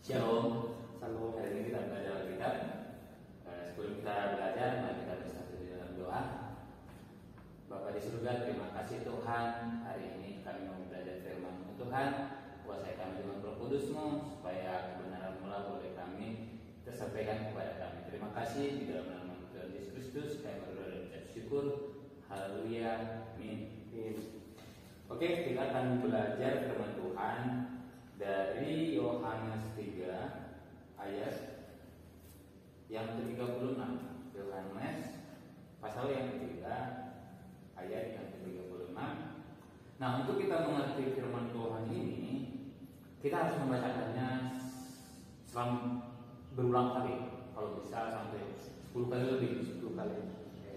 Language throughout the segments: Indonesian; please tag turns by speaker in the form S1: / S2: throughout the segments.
S1: Shalom. Hari ini kita belajar Alkitab. Sebelum kita belajar, mari kita bersatu di dalam doa. Bapa di surga, terima kasih Tuhan. Hari ini kami mau belajar firman Tuhan. Kuasai kami dengan Roh Kudus-Mu, supaya kebenaran Mu boleh kami tersampaikan kepada kami. Terima kasih di dalam nama Tuhan Yesus Kristus. Kami berdoa dan ucap syukur. Haleluya. Amin. Oke, kita akan belajar firman Tuhan dari Yohanes 3 ayat yang ke-36. Yohanes pasal yang ketiga ayat yang ke-36. Nah, untuk kita mengerti firman Tuhan ini, kita harus membacakannya berulang kali. Kalau bisa sampai 10 kali lebih, 10 kali.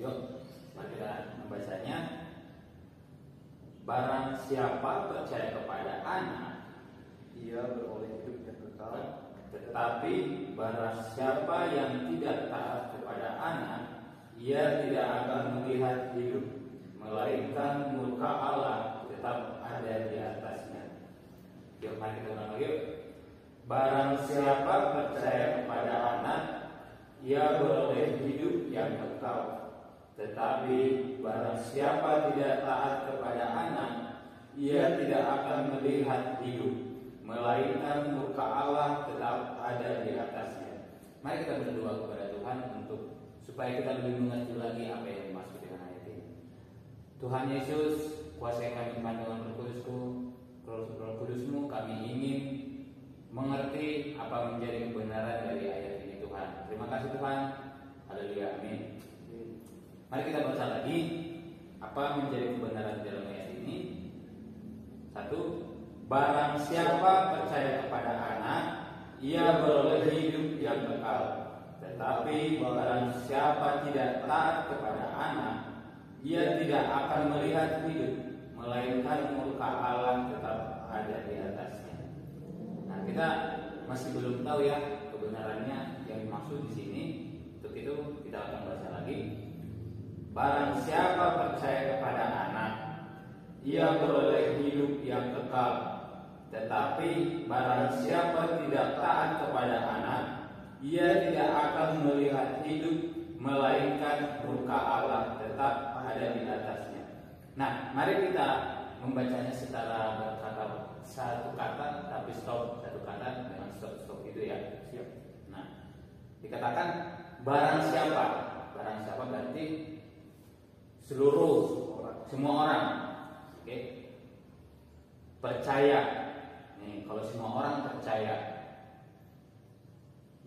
S1: Yuk, mari kita membacanya. Barang siapa percaya kepada Anak, ia beroleh hidup yang kekal. Tetapi barang siapa yang tidak taat kepada Anak, ia tidak akan melihat hidup, melainkan murka Allah tetap ada di atasnya. Yuk, mari kita ulang lagi. Barang siapa percaya kepada Anak, ia beroleh hidup yang kekal. Tetapi barang siapa tidak taat kepada Anak, ia tidak akan melihat hidup, melainkan murka Allah tetap ada di atasnya. Mari kita berdoa kepada Tuhan untuk supaya kita lebih mengerti lagi apa yang dimaksud dengan ayat ini. Tuhan Yesus, kuasai kami dengan Roh Kudus-Mu, kami ingin mengerti apa menjadi kebenaran dari ayat ini Tuhan. Terima kasih Tuhan. Haleluya. Amin. Mari kita baca lagi apa menjadi kebenaran dalam ayat ini. 1. Barang siapa percaya kepada Anak, ia beroleh hidup yang kekal. Tetapi barang siapa tidak taat kepada Anak, ia tidak akan melihat hidup, melainkan murka Allah tetap ada di atasnya. Nah, kita masih belum tahu ya kebenarannya yang dimaksud di sini. Untuk itu kita akan baca lagi. Barang siapa percaya kepada Anak, ia beroleh hidup yang kekal. Tetapi barang siapa tidak taat kepada Anak, ia tidak akan melihat hidup, melainkan murka Allah tetap ada di atasnya. Nah, mari kita membacanya secara berkata satu kata tapi stop satu kata dengan stop itu ya. Siap. Nah, dikatakan barang siapa. Barang siapa berarti semua orang. Oke. Percaya. Nih, kalau semua orang percaya.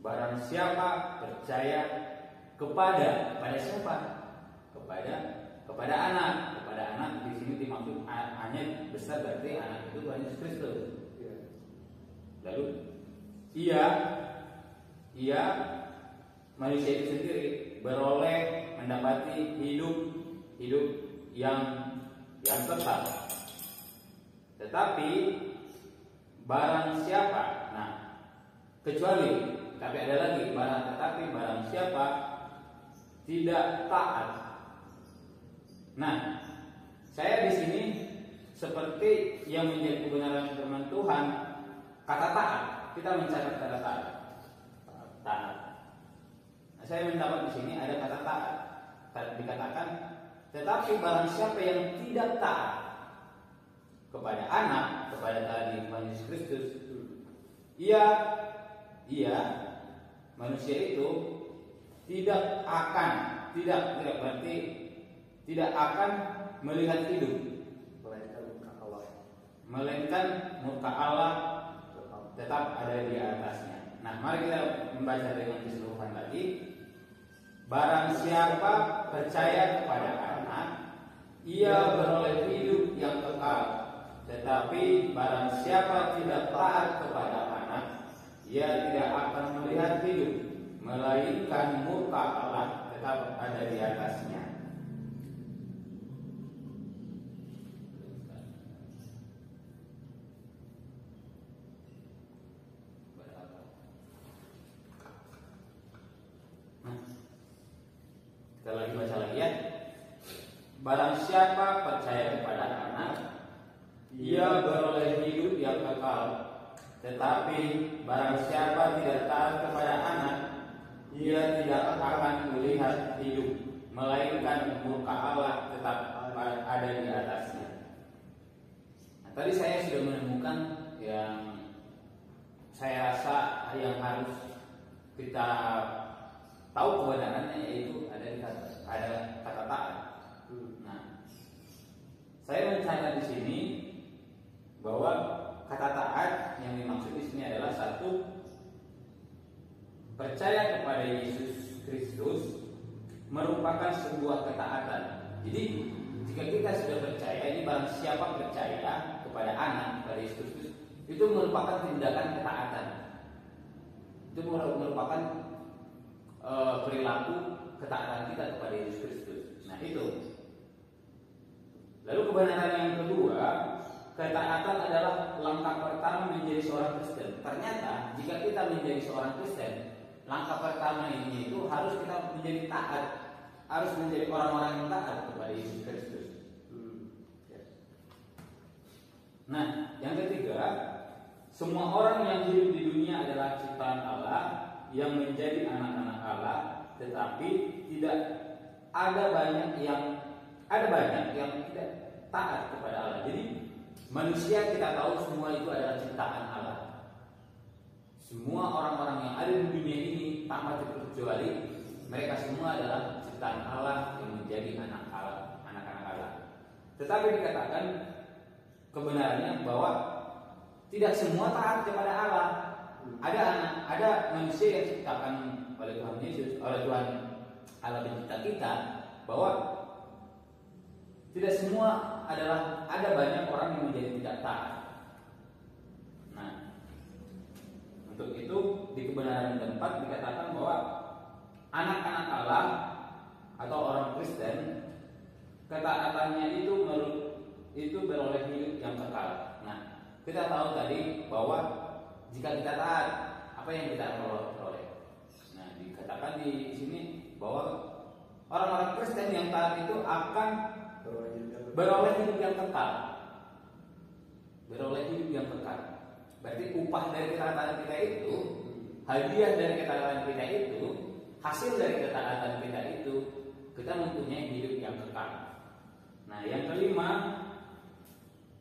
S1: Barang siapa percaya kepada siapa? Kepada Anak. Kepada Anak di sini dimaksud hanya besar, berarti Anak itu Tuhan Yesus Kristus. Lalu ia manusia itu sendiri beroleh mendapati hidup yang kekal. Tetapi barang siapa, nah kecuali, tapi ada lagi tetapi barang siapa tidak taat. Nah, saya di sini seperti yang menjadi kebenaran firman Tuhan, kata taat. Kita mencatat kata taat. Nah, saya mendapat di sini ada kata taat. Dikatakan, tetapi barang siapa yang tidak taat kepada Anak, kepada tadi Tuhan Yesus Kristus, ia manusia itu tidak akan melihat hidup, melainkan murka Allah tetap ada di atasnya. Nah, mari kita membaca dengan keseluruhan lagi. Barang siapa percaya kepada Anak, ia beroleh hidup yang kekal. Tetapi barang siapa tidak taat kepada Anak, ia tidak akan melihat hidup, melainkan murka Allah tetap ada di atasnya. Kita lagi baca lagi ya. Barang siapa percaya kepada Anak, ia beroleh hidup yang kekal. Tetapi barang siapa tidak taat kepada anak, ia tidak akan melihat hidup, melainkan murka Allah tetap ada di atasnya. Nah, tadi saya sudah menemukan yang saya rasa yang harus kita tahu kebenarannya, yaitu ada kata taat. Nah, saya mencatat di sini bahwa kata taat yang dimaksud di sini adalah satu, percaya kepada Yesus Kristus merupakan sebuah ketaatan. Jadi jika kita sudah percaya, ini barang siapa percaya kepada anak, kepada Yesus Kristus, itu merupakan tindakan ketaatan. Itu merupakan perilaku ketaatan kita kepada Yesus Kristus. Nah itu. Lalu kebenaran yang kedua, ketaatan adalah langkah pertama menjadi seorang Kristen. Ternyata jika kita menjadi seorang Kristen, langkah pertama ini itu harus kita menjadi taat, harus menjadi orang-orang yang taat kepada Yesus Kristus. Nah, yang ketiga, semua orang yang hidup di dunia adalah ciptaan Allah yang menjadi anak-anak Allah, tetapi tidak ada banyak yang tidak taat kepada Allah. Jadi manusia kita tahu semua itu adalah ciptaan Allah. Semua orang-orang yang ada di dunia ini tanpa terkecuali, mereka semua adalah ciptaan Allah yang menjadi anak Allah, anak-anak Allah. Tetapi dikatakan kebenarannya bahwa tidak semua taat kepada Allah. Ada manusia yang diciptakan oleh Tuhan Yesus, oleh Tuhan Allah pencipta kita, bahwa tidak semua ada banyak orang yang menjadi tidak taat. Nah, untuk itu di kebenaran yang keempat dikatakan bahwa anak-anak Allah atau orang Kristen, ketaatannya itu beroleh hidup yang kekal. Nah, kita tahu tadi bahwa jika kita taat, apa yang kita peroleh? Nah, dikatakan di sini bahwa orang-orang Kristen yang taat itu akan beroleh hidup yang kekal. Beroleh hidup yang kekal. Berarti upah dari ketaatan kita itu, hadiah dari ketaatan kita itu, hasil dari ketaatan kita itu, kita mempunyai hidup yang kekal. Nah, yang kelima,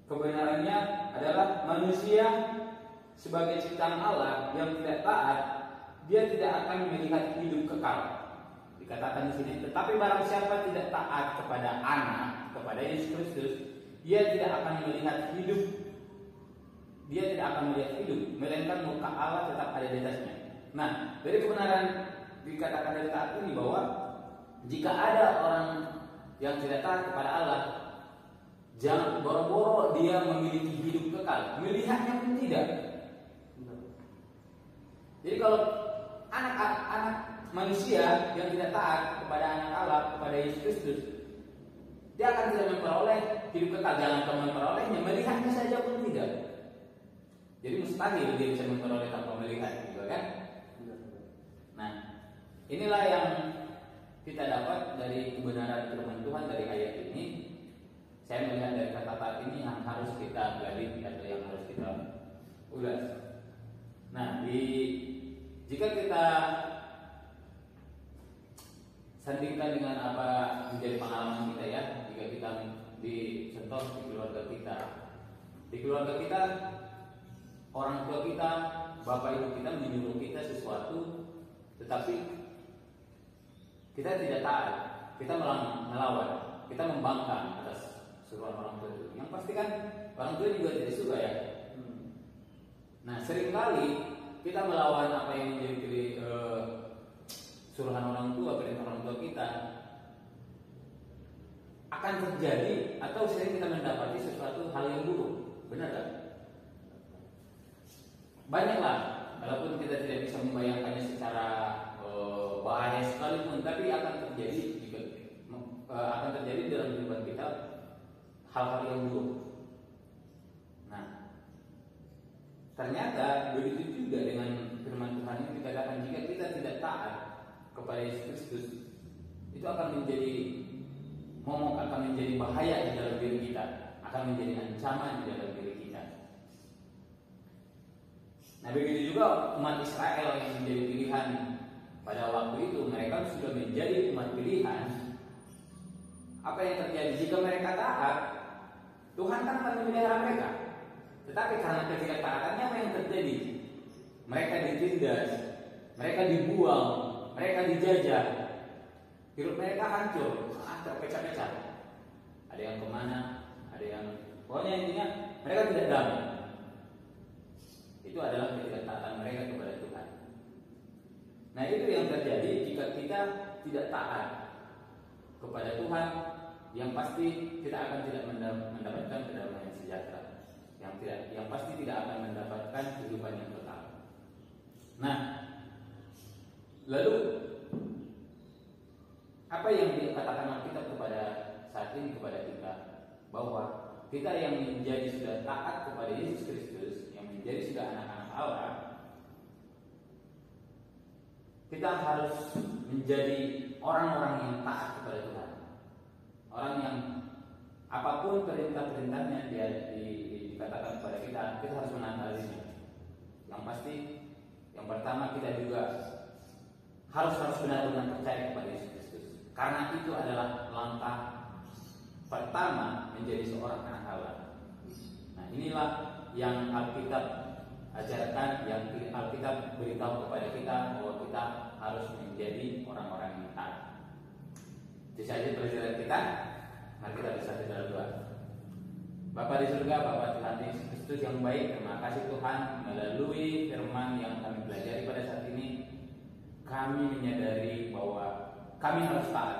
S1: kebenarannya adalah manusia sebagai ciptaan Allah yang tidak taat, dia tidak akan melihat hidup kekal. Dikatakan di sini, tetapi barang siapa tidak taat kepada anak, kepada Yesus Kristus, dia tidak akan melihat hidup. Dia tidak akan melihat hidup, melainkan muka Allah tetap ada di atasnya. Nah, dari kebenaran dikatakan dari taat ini bahwa jika ada orang yang tidak taat kepada Allah, jangan boro-boro dia memiliki hidup kekal, melihatnya pun tidak. Jadi kalau anak manusia yang tidak taat kepada anak Allah, kepada Yesus Kristus, dia akan tidak memperoleh hidup kekal. Jangan memperolehnya, melihatnya saja pun tidak. Jadi mustahil dia bisa memperoleh tanpa melihat, gitu kan? Nah, inilah yang kita dapat dari kebenaran firman Tuhan dari ayat ini. Saya melihat dari kata taat ini yang harus kita gali atau yang harus kita ulas. Nah, jika kita sandingkan dengan apa menjadi pengalaman kita ya, jika kita disentuh di keluarga kita, orang tua kita, bapak ibu kita menyuruh kita sesuatu, tetapi kita tidak taat, kita melawan, kita membangkang atas suruhan orang tua itu. Yang pasti kan orang tua juga tidak suka ya. Nah, seringkali kita melawan apa yang menjadi suruhan orang tua, perintah orang tua kita, akan terjadi atau sering kita mendapati sesuatu hal yang buruk. Benar kan? Banyaklah, walaupun kita tidak bisa membayangkannya secara bahaya sekalipun, tapi akan terjadi dalam kehidupan kita hal-hal yang buruk. Nah, ternyata begitu juga dengan firman Tuhan yang dikatakan, jika kita tidak taat kepada Yesus Kristus, itu akan menjadi momok, akan menjadi bahaya di dalam diri kita, akan menjadi ancaman di dalam diri kita. Nah begitu juga umat Israel yang menjadi pilihan pada waktu itu, mereka sudah menjadi umat pilihan. Apa yang terjadi jika mereka taat? Tuhan kan akan memelihara mereka. Tetapi karena ketidaktaatannya, apa yang terjadi? Mereka ditindas, mereka dibuang, mereka dijajah, hidup mereka hancur, terpecah-pecah. Ada yang kemana, ada yang pokoknya intinya mereka tidak damai. Itu adalah ketidaktaatan mereka kepada Tuhan. Nah itu yang terjadi jika kita tidak taat kepada Tuhan, yang pasti kita akan tidak mendapatkan kedamaian sejahtera, yang pasti tidak akan mendapatkan kehidupan yang kekal. Nah, lalu apa yang dikatakan Alkitab kepada saat ini kepada kita, bahwa kita yang menjadi sudah taat kepada Yesus Kristus, yang menjadi sudah anak-anak Allah, kita harus menjadi orang-orang yang taat kepada Tuhan. Orang yang apapun perintah-perintahnya dia dikatakan kepada kita harus menaatinya. Yang pasti, yang pertama kita juga harus benar-benar percaya kepada Yesus Kristus. Karena itu adalah langkah pertama menjadi seorang anak Allah. Nah inilah yang Alkitab ajarkan, yang Alkitab beritahu kepada kita, bahwa kita harus menjadi orang-orang yang taat. Itu saja pelajaran kita. Mari kita bersatu dalam doa. Bapa di surga, Bapa Tuhan Yesus Kristus yang baik, terima kasih Tuhan, melalui firman yang kami pelajari pada saat ini, kami menyadari bahwa kami harus taat.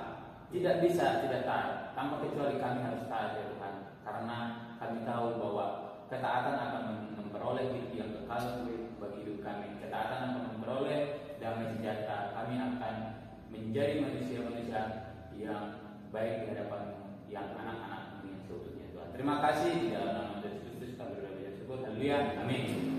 S1: Tidak bisa tidak taat, tanpa kecuali kami harus taat ya Tuhan. Karena kami tahu bahwa ketaatan akan memperoleh hidup yang kekal bagi hidup kami. Ketaatan akan memperoleh damai sejahtera. Kami akan menjadi manusia-manusia yang baik di hadapan yang anak-anak yang seutuhnya Tuhan. Terima kasih di dalam nama Yesus Kristus kami berdoa dan syukur. Haleluya. Amin.